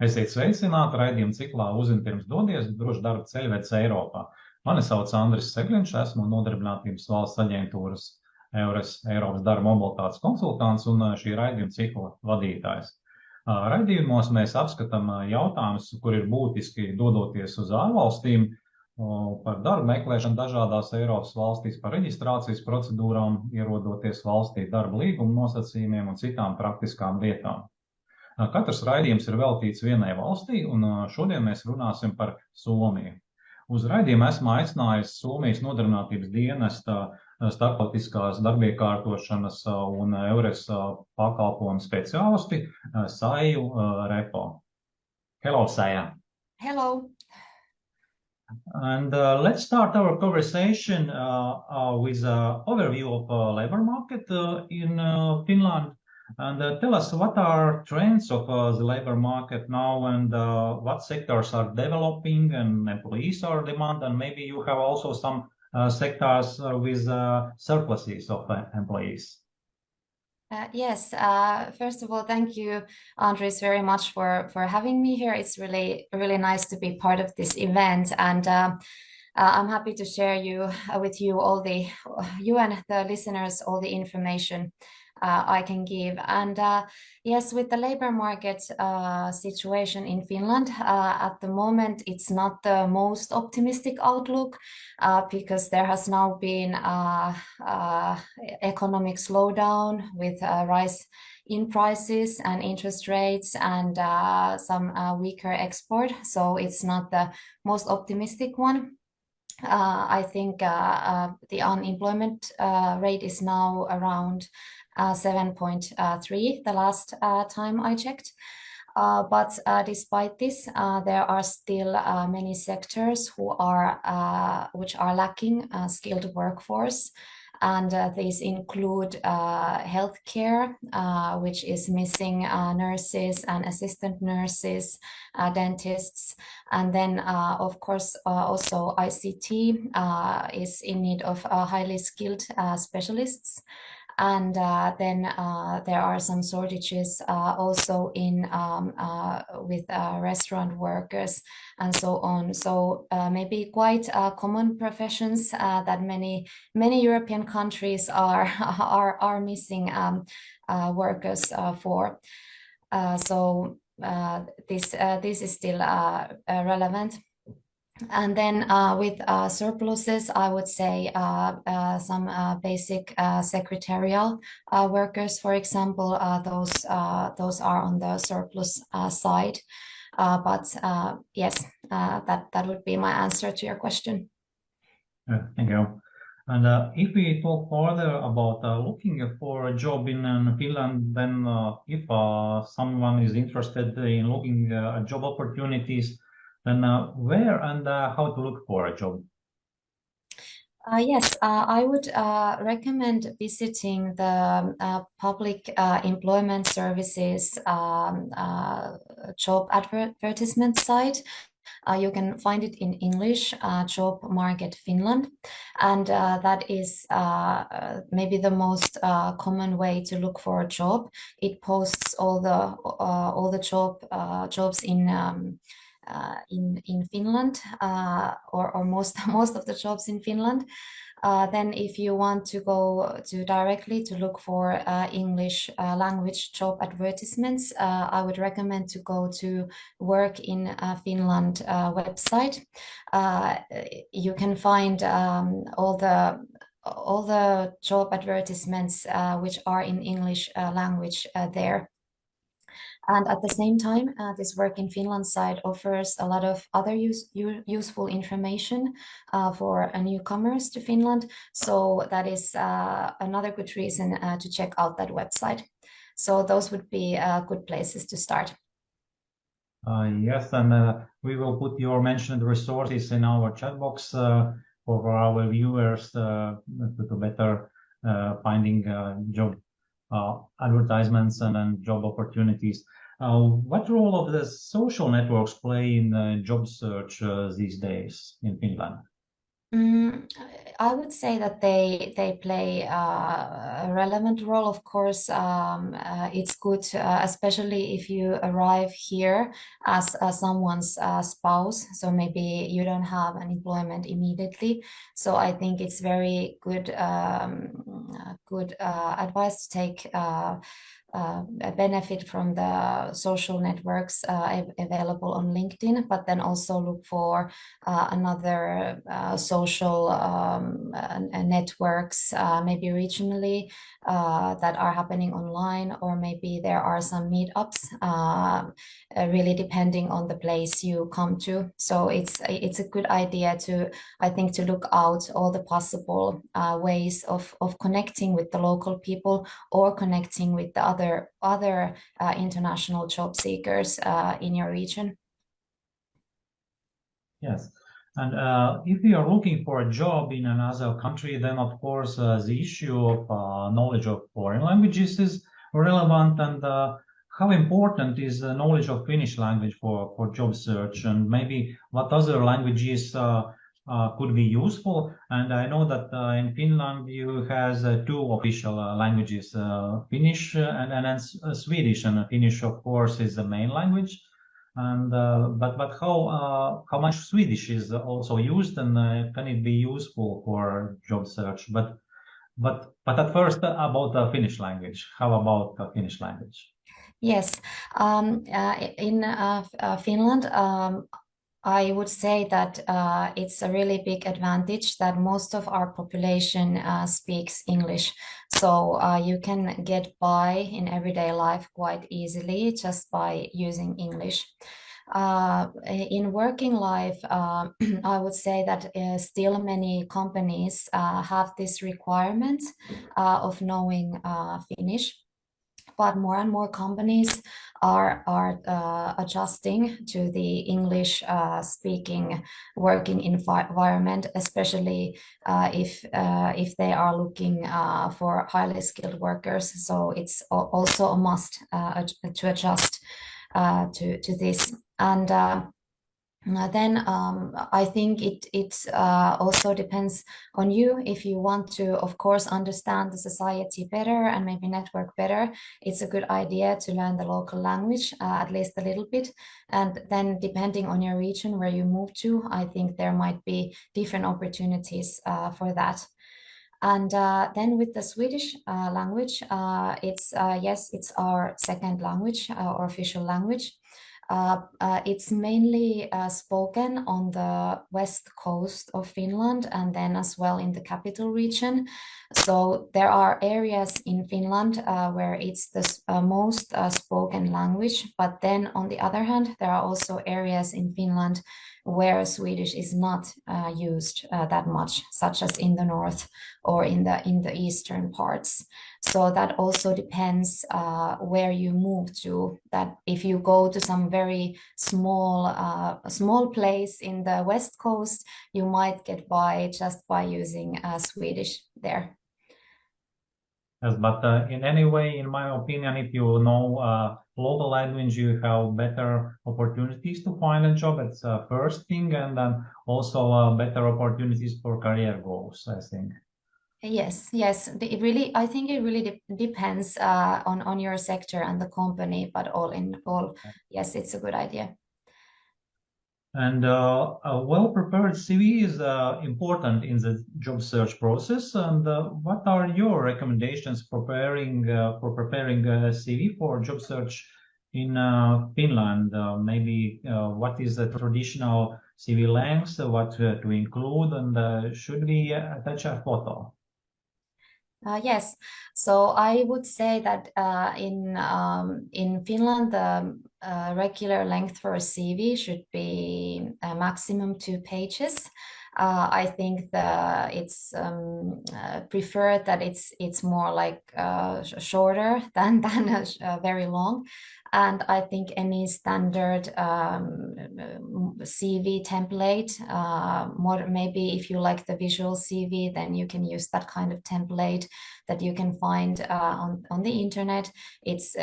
Esiet sveicināti raidījuma ciklā Uzzini pirms dodies, droši darba ceļvedis Eiropā. Mani sauc Andris Segliņš, esmu Nodarbinātības valsts aģentūras EURES Eiropas darba mobilitātes konsultants un šī raidījuma cikla vadītājs. Raidījumos mēs apskatām jautājumus, kur ir būtiski dodoties uz ārvalstīm, par darba meklēšanu dažādās Eiropas valstīs, par reģistrācijas procedūrām, ierodoties valstī, darba līguma nosacījumiem un citām praktiskām lietām. Katrs raidījums ir veltīts vienai valstī, un šodien mēs runāsim par Somiju. Uz raidījumu esmu aicinājis Somijas Nodarbinātības dienesta, starptautiskās darbiekārtošanas un EURES pakalpojumu speciālisti Saju Repo. Hello, Saja. Hello. And let's start our conversation with an overview of labor market in Finland. And tell us what are trends of the labor market now and what sectors are developing and employees are demand, and maybe you have also some sectors with surpluses of employees. Yes, first of all, thank you, Andres, very much for having me here. It's really nice to be part of this event, and I'm happy to share with you you and the listeners, all the information I can give. And yes, with the labor market situation in Finland, at the moment, it's not the most optimistic outlook because there has now been economic slowdown with a rise in prices and interest rates and some weaker export. So it's not the most optimistic one. I think the unemployment rate is now around 7.3 the last time I checked. But despite this, there are still many sectors which are lacking skilled workforce. And these include healthcare, which is missing nurses and assistant nurses, dentists, and then, of course, also ICT is in need of highly skilled specialists. And then there are some shortages also with restaurant workers and so on. So maybe quite common professions that many European countries are missing workers for. So this is still relevant. And then with surpluses, I would say some basic secretarial workers, for example, those are on the surplus side. But yes, that would be my answer to your question. Thank you. And if we talk further about looking for a job in Finland, then if someone is interested in looking at job opportunities, then where and how to look for a job? Yes, I would recommend visiting the public employment services job advertisement site. You can find it in English, Job Market Finland, and that is maybe the most common way to look for a job. It posts all the jobs in Finland, or most of the jobs in Finland. Then if you want to go directly to look for English language job advertisements, I would recommend to go to Work in Finland website. You can find all the job advertisements which are in English language there. And at the same time, this Work in Finland site offers a lot of other useful information for newcomers to Finland. So that is another good reason to check out that website. So those would be good places to start. Yes, and we will put your mentioned resources in our chat box for our viewers to better finding job advertisements and job opportunities. What role of the social networks play in job search these days in Finland? Mm, I would say that they play a relevant role. Of course, it's good, especially if you arrive here as someone's spouse. So maybe you don't have an employment immediately. So I think it's very good advice to take. Benefit from the social networks available on LinkedIn, but then also look for another social networks, maybe regionally, that are happening online, or maybe there are some meetups, really depending on the place you come to. So it's a good idea to, I think, to look out all the possible ways of connecting with the local people or connecting with the other international job seekers in your region. Yes. And if you are looking for a job in another country, then of course the issue of knowledge of foreign languages is relevant. And how important is the knowledge of Finnish language for job search, and maybe what other languages could be useful? And I know that in Finland you has two official languages, Finnish and Swedish. And Finnish, of course, is the main language. And but how much Swedish is also used, and can it be useful for job search? But at first about the Finnish language. How about the Finnish language? Yes, in Finland, I would say that it's a really big advantage that most of our population speaks English. So you can get by in everyday life quite easily just by using English. In working life, I would say that still many companies have this requirement of knowing Finnish. But more and more companies are adjusting to the English speaking working environment, especially if they are looking for highly skilled workers. So it's also a must to adjust to this. And then I think it also depends on you. If you want to, of course, understand the society better and maybe network better, it's a good idea to learn the local language, at least a little bit. And then depending on your region where you move to, I think there might be different opportunities for that. And then with the Swedish language, it's yes, it's our second language or official language. It's mainly spoken on the west coast of Finland and then as well in the capital region. So there are areas in Finland where it's the most spoken language, but then on the other hand, there are also areas in Finland where Swedish is not used that much, such as in the north or in the eastern parts. So that also depends where you move to. That if you go to some very small place in the west coast, you might get by just by using Swedish there. Yes, but in any way, in my opinion, if you know local language, you have better opportunities to find a job. It's the first thing, and then also better opportunities for career goals, I think. Yes, yes. I think it really depends on your sector and the company, but all in all, yes, it's a good idea. And a well-prepared CV is important in the job search process. And what are your recommendations for preparing a CV for job search in Finland? Maybe what is the traditional CV length, what to include, and should we attach a photo? Yes, so I would say that in Finland, the regular length for a CV should be a maximum 2 pages. I think it's preferred that it's more like shorter than very long. And I think any standard CV template, maybe if you like the visual CV, then you can use that kind of template that you can find on the internet. It's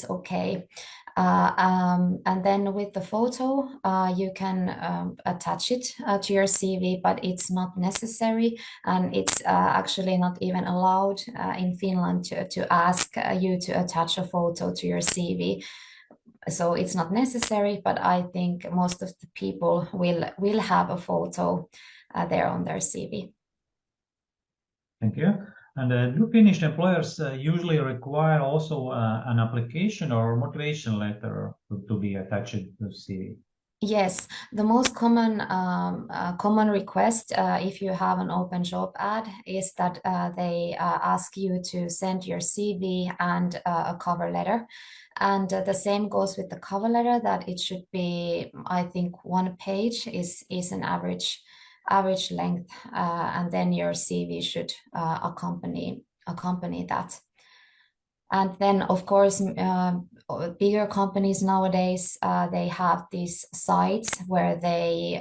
okay. And then with the photo, you can attach it to your CV, but it's not necessary, and it's actually not even allowed in Finland to ask you to attach a photo to your CV. So it's not necessary, but I think most of the people will have a photo there on their CV. Thank you. And do Finnish employers usually require also an application or motivation letter to be attached to the CV? Yes, the most common request if you have an open job ad is that they ask you to send your CV and a cover letter. And the same goes with the cover letter, that it should be, I think, 1 page is an average length, and then your CV should accompany that. And then, of course, bigger companies nowadays, they have these sites where they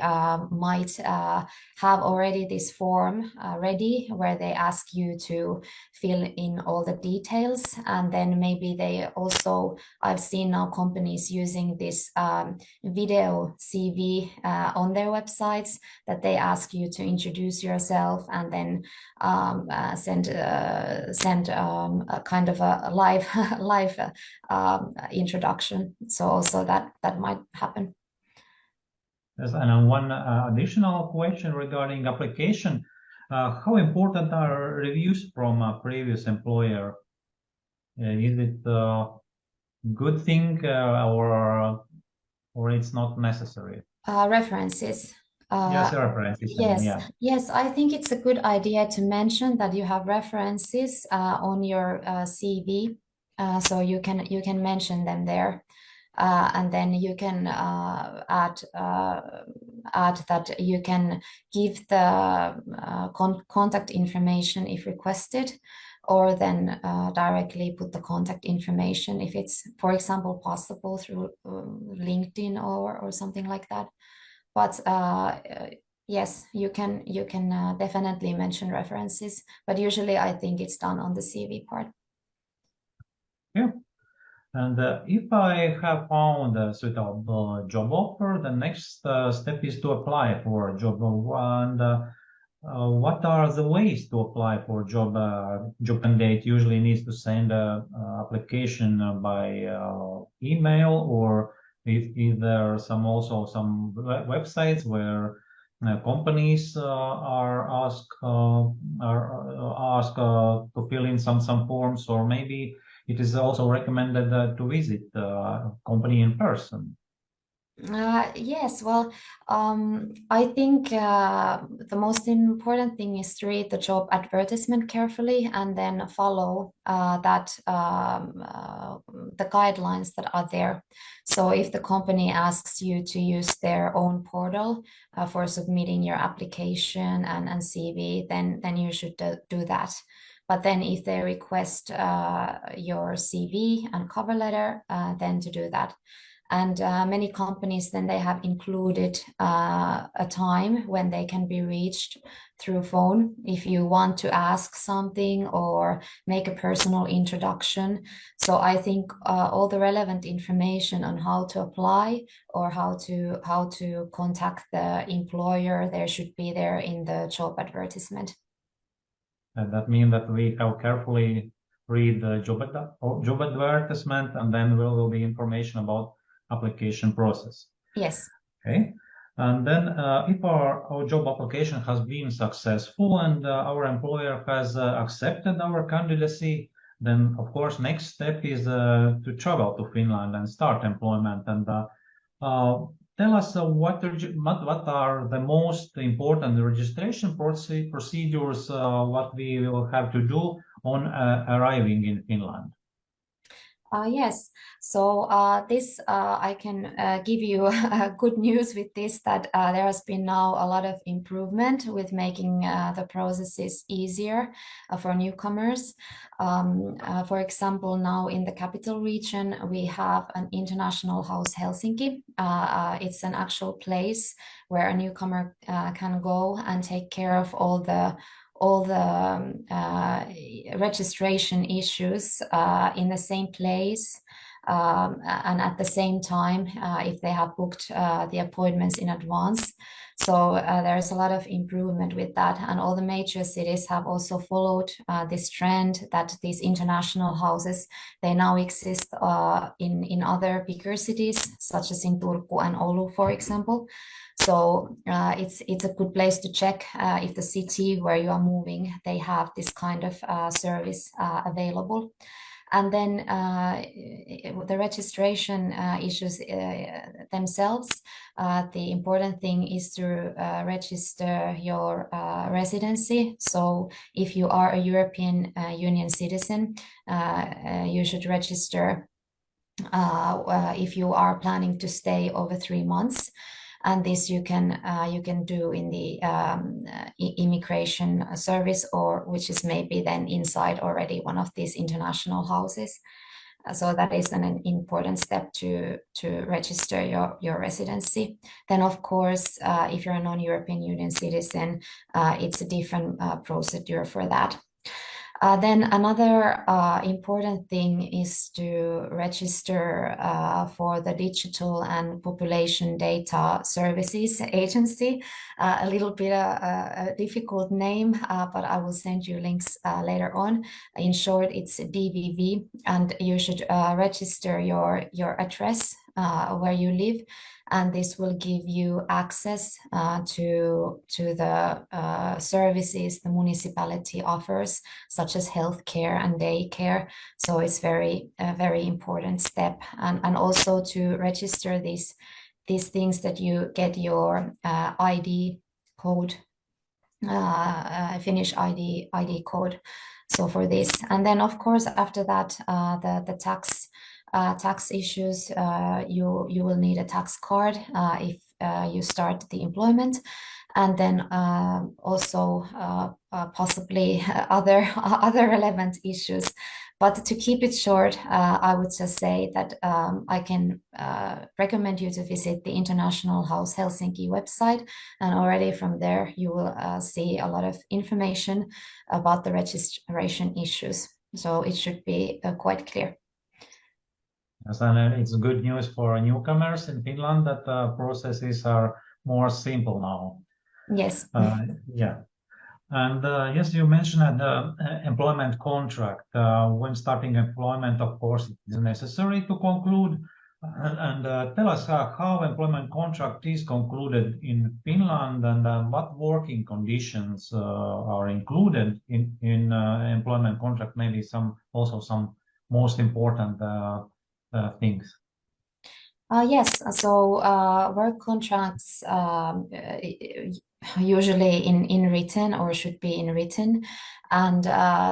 might have already this form ready, where they ask you to fill in all the details. And then maybe they also, I've seen now companies using this video CV on their websites, that they ask you to introduce yourself and then send a kind of a live introduction. So also that might happen. Yes, and one additional question regarding application. How important are reviews from a previous employer? Is it a good thing or it's not necessary? References. Yes, references. Yes, Yeah. yes, I think it's a good idea to mention that you have references on your CV, so you can mention them there, and then you can add that you can give the contact information if requested, or then directly put the contact information if it's, for example, possible through LinkedIn or something like that. But yes, you can definitely mention references, but usually I think it's done on the CV part. Yeah. And if I have found a suitable job offer, the next step is to apply for a job. And what are the ways to apply for a job? Job candidate usually needs to send an application by email, or is there also some websites where companies are asked to fill in some forms, or maybe it is also recommended to visit the company in person? Yes, well, I think the most important thing is to read the job advertisement carefully and then follow the guidelines that are there. So if the company asks you to use their own portal for submitting your application and CV, then you should do that. But then if they request your CV and cover letter, then to do that. And many companies, then they have included a time when they can be reached through phone if you want to ask something or make a personal introduction. So I think all the relevant information on how to apply or how to contact the employer, there should be there in the job advertisement. And that means that we have carefully read the job advertisement, and then there will be information about application process. Yes. Okay. And then if our job application has been successful and our employer has accepted our candidacy, then of course next step is to travel to Finland and start employment. And tell us what are the most important registration procedures what we will have to do on arriving in Finland. Yes, so this I can give you good news with this, that there has been now a lot of improvement with making the processes easier for newcomers. For example, now in the capital region, we have an international house Helsinki. It's an actual place where a newcomer can go and take care of all the registration issues in the same place and at the same time if they have booked the appointments in advance. So there's a lot of improvement with that, and all the major cities have also followed this trend that these international houses, they now exist in other bigger cities, such as in Turku and Oulu, for example. So it's a good place to check if the city where you are moving, they have this kind of service available. And then the registration issues themselves, the important thing is to register your residency. So if you are a European Union citizen, you should register if you are planning to stay over 3 months. And this you can do in the immigration service, or which is maybe then inside already one of these international houses. So that is an important step to register your residency. Then, of course, if you're a non-European Union citizen, it's a different procedure for that. Then another important thing is to register for the Digital and Population Data Services Agency. A little bit a difficult name, but I will send you links later on. In short, it's DVV, and you should register your address where you live, and this will give you access to the services the municipality offers, such as healthcare and daycare. So it's very important step, and also to register these things that you get your ID code, Finnish ID code. So for this, and then of course after that, the tax issues, you will need a tax card if you start the employment, and then also possibly other relevant issues. But to keep it short, I would just say that I can recommend you to visit the International House Helsinki website, and already from there you will see a lot of information about the registration issues. So it should be quite clear. Yes, and it's good news for newcomers in Finland that processes are more simple now. Yes. Yeah. And yes, you mentioned the employment contract. When starting employment, of course, it is necessary to conclude. And tell us how employment contract is concluded in Finland, and what working conditions are included in employment contract. Maybe some most important things. Yes, so work contracts usually in written, or should be in written, and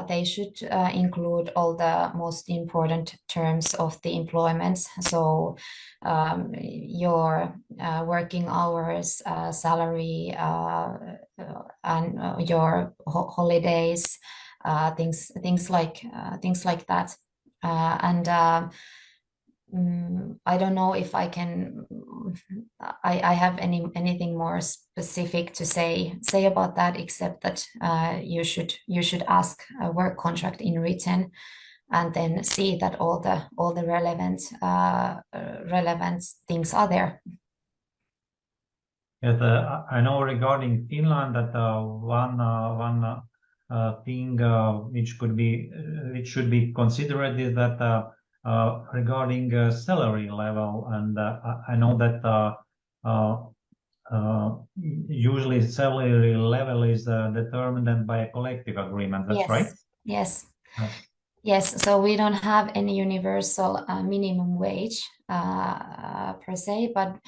they should include all the most important terms of the employment. So your working hours, salary, and your holidays, things like that, and I don't know if I have anything more specific to say about that, except that you should ask a work contract in written, and then see that all the relevant things are there. Yes, I know regarding Finland that one thing which should be considered is that regarding salary level, and I know that usually salary level is determined by a collective agreement. That's Yes. right? Yes. Yes, so we don't have any universal minimum wage per se, but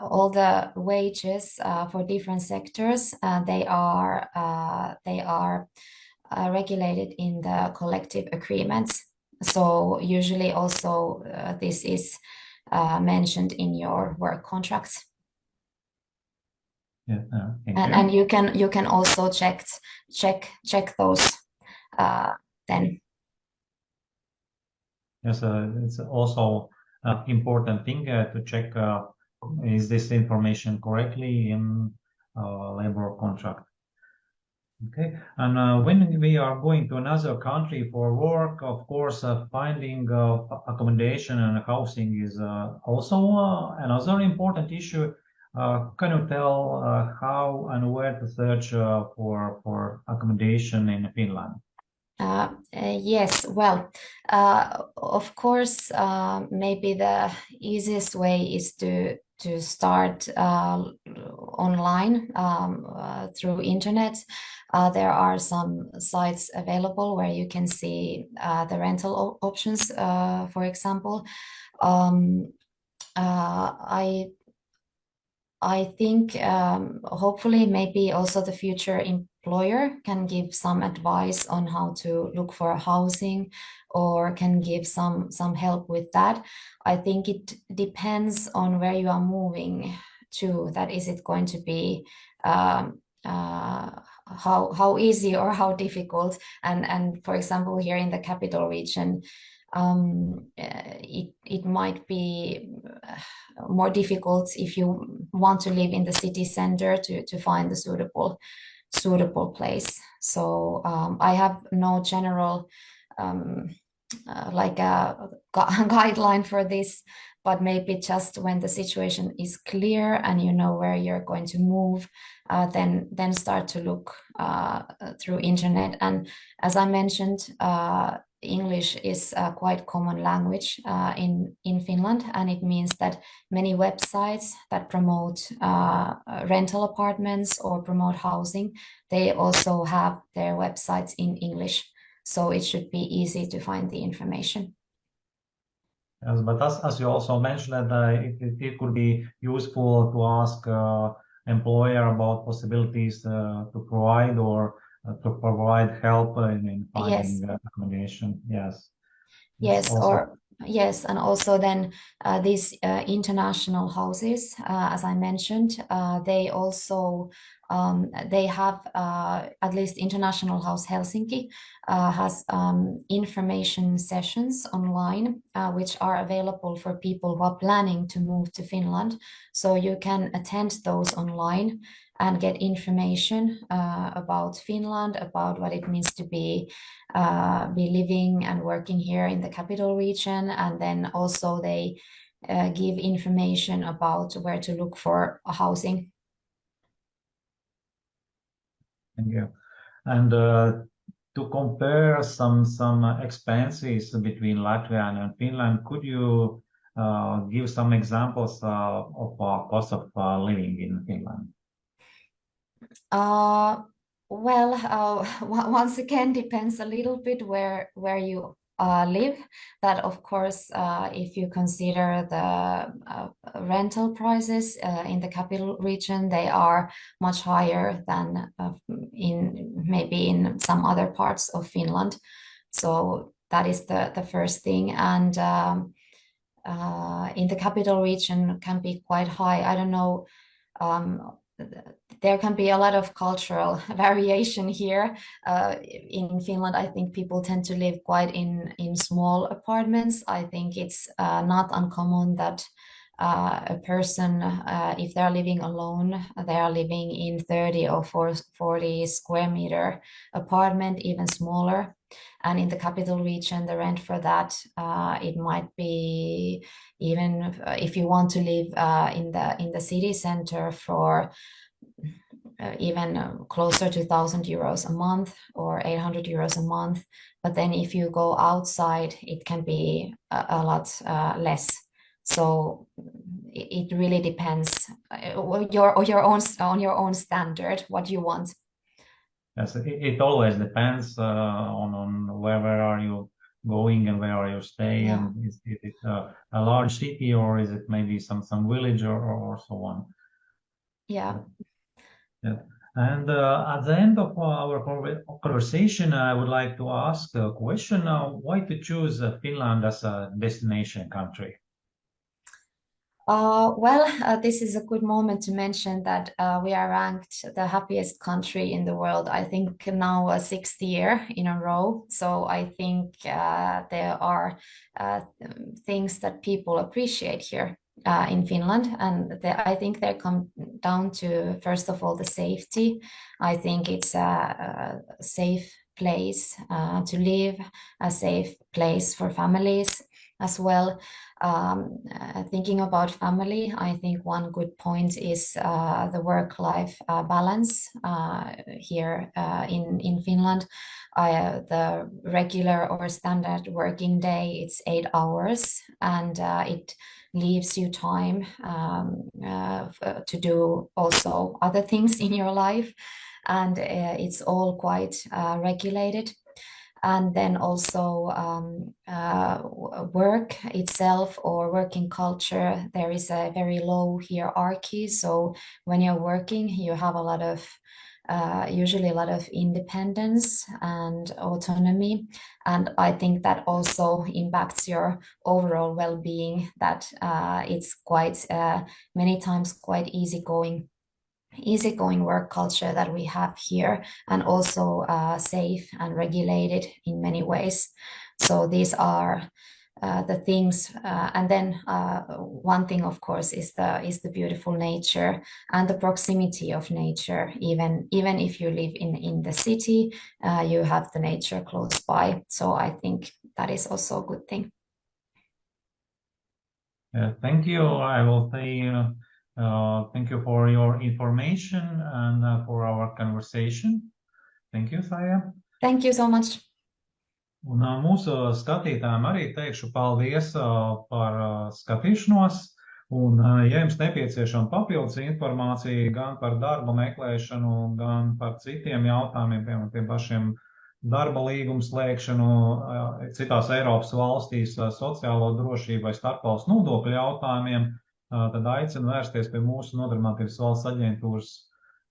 all the wages for different sectors, they are regulated in the collective agreements. So usually also this is mentioned in your work contracts. Yeah, and you can also check those then. Yes, it's also an important thing to check is this information correctly in labor contract. Okay, and when we are going to another country for work, of course, finding accommodation and housing is also another important issue. Can you tell how and where to search for accommodation in Finland? Yes, well, of course, maybe the easiest way is to start online through internet. There are some sites available where you can see the rental options, for example. I think hopefully maybe also the future employer can give some advice on how to look for housing, or can give some help with that. I think it depends on where you are moving to. That is it going to be how easy or how difficult? And for example, here in the capital region, it might be more difficult if you want to live in the city center to find the suitable place. So I have no general like a guideline for this, but maybe just when the situation is clear and you know where you're going to move, then start to look through internet. And as I mentioned, English is a quite common language in Finland, and it means that many websites that promote rental apartments or promote housing, they also have their websites in English. So it should be easy to find the information. Yes, but as you also mentioned, it could be useful to ask employer about possibilities to provide or to provide help in finding accommodation. Yes. Yes, also... yes, and also then these international houses, as I mentioned, they also they have at least International House Helsinki has information sessions online, which are available for people who are planning to move to Finland. So you can attend those online and get information about Finland, about what it means to be living and working here in the capital region. And then also they give information about where to look for a housing. Thank you. And to compare some expenses between Latvia and Finland, could you give some examples of cost of living in Finland? Well, once again, depends a little bit where you live. That of course, if you consider the rental prices in the capital region, they are much higher than maybe in some other parts of Finland. So that is the first thing. And in the capital region can be quite high. I don't know. There can be a lot of cultural variation here. In Finland, I think people tend to live quite in small apartments. I think it's not uncommon that a person, if they're living alone, they are living in 30 or 40 square meter apartment, even smaller. And in the capital region, the rent for that, it might be even if you want to live in the city center for even closer to 1,000 euros a month or 800 euros a month. But then if you go outside, it can be a lot less. So it really depends on your own standard, what you want. Yes, it always depends on where are you going and where are you staying. Yeah. Is it a large city, or is it maybe some village or so on? Yeah. Yeah. And at the end of our conversation, I would like to ask a question. Why to choose Finland as a destination country? This is a good moment to mention that we are ranked the happiest country in the world, I think now a sixth year in a row. So I think there are things that people appreciate here in Finland. And I think they come down to, first of all, the safety. I think it's a safe place to live, a safe place for families as well. Thinking about family, I think one good point is the work-life balance here in Finland. The regular or standard working day, it's 8 hours, and it leaves you time to do also other things in your life, and it's all quite regulated. And then also work itself or working culture, there is a very low hierarchy. So when you're working, you have a lot of usually a lot of independence and autonomy. And I think that also impacts your overall well-being, that it's quite many times quite easygoing work culture that we have here, and also safe and regulated in many ways. So these are the things, and then one thing, of course, is the beautiful nature and the proximity of nature. Even if you live in the city, you have the nature close by. So I think that is also a good thing. Thank you. I will say thank you for your information and for our conversation. Thank you, Saija. Thank you so much. Un mūsu skatītājiem arī teikšu paldies par skatīšanos. Un, ja jums nepieciešama papildus informācija gan par darba meklēšanu, gan par citiem jautājumiem, piemēram, tiem pašiem darba līgumu slēgšanu, citās Eiropas valstīs sociālo drošību vai starpvalstu nodokļu jautājumiem, tad aicinu vērsties pie mūsu Nodarbinātības valsts aģentūras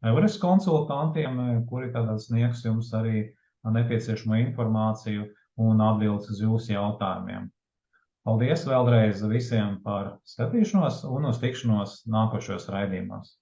EURES konsultantiem, kuri tad sniegs jums arī nepieciešamo informāciju un atbildes uz jūsu jautājumiem. Paldies vēlreiz visiem par skatīšanos un uz tikšanos nākošos raidījumos.